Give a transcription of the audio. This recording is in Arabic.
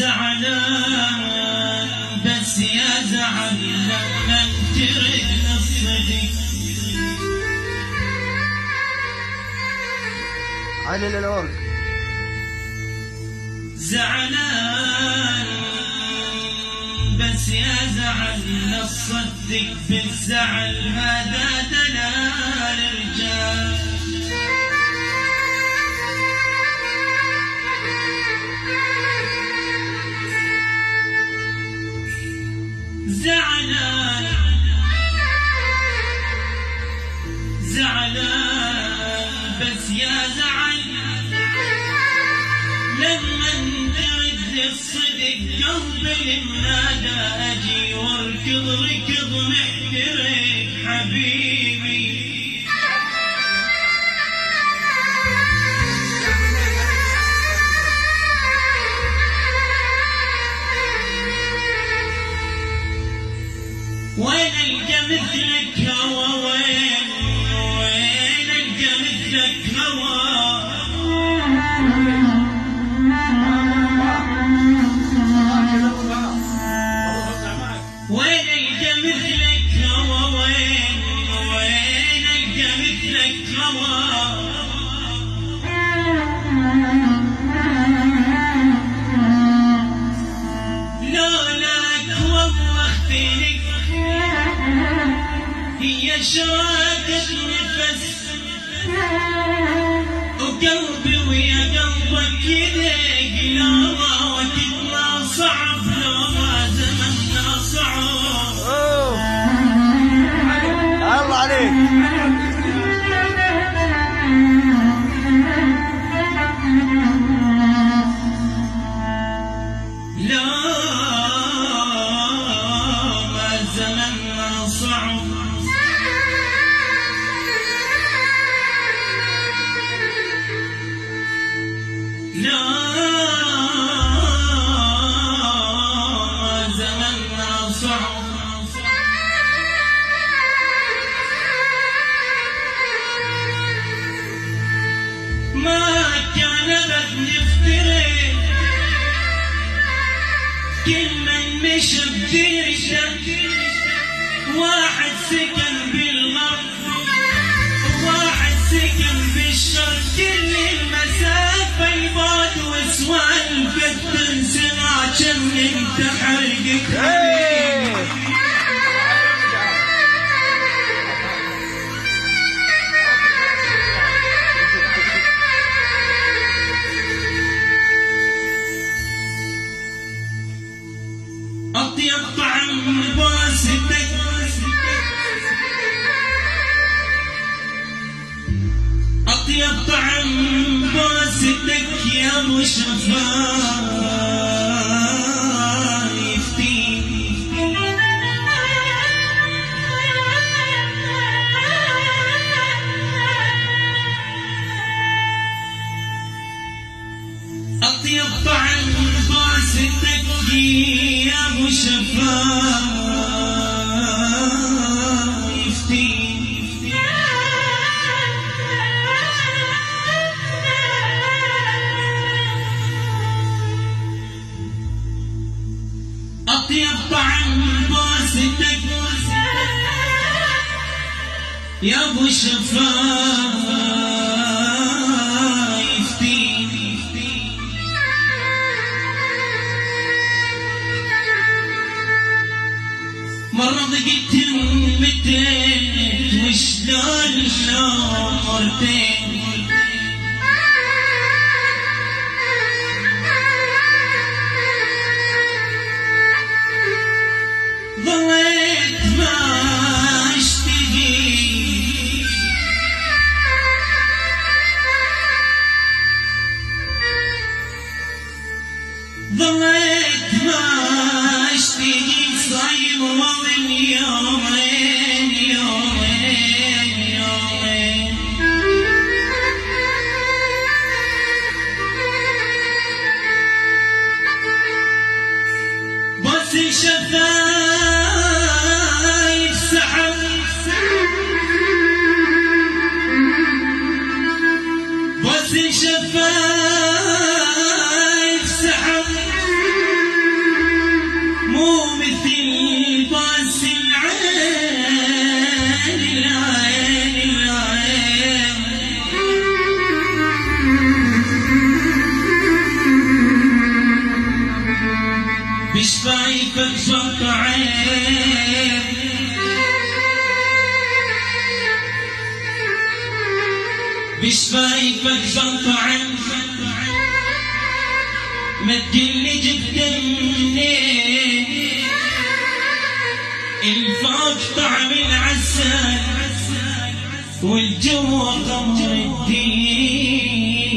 زعلان بس يا زعل لما ترد الصدق. علي الورق زعلان بس يا زعل لا تصدق بالزعل هذا دلال الرجال. زعلان زعلان بس يا زعل لما ترد الصدق قلب المنادى اجي واركض ركض محترق حبيبي. وين القى مثلك هوى وين القى مثلك هوى وين القى مثلك هوى وين القى مثلك هوى لولاك والله اختنق هي شراكة نفس وقلبي ويا قلبك يدق لو وقتنا صعب لو ما زمننا صعب. الله عليك. لا ما زمننا صعب لا ما زمننا صعب ما كان بد نفترق كل من مشى بديرته واحد سكن بالغرب وواحد سكن بالشرق كل المسافة يبعد وسوالف تنسمع كم انت حرقك حبيبي. أطيب طعم بوستك أطيب طعم بوستك يا أبو شفايفتي أطيب طعم بوستك يا أبو شفايفتي أطيب طعم بوستك يا أبو شفايفتي مرة ضقت المتين وشلون مرتين ظليت ما اشتهي ظليت ما اشتهي صايم وظن يومين يومين يومين بس الشفايف سحب بس الشفايف سحب طعم بشفايفك بطعم ما تقلي جبت منين الفوق طعم العسل والجو قمر الدين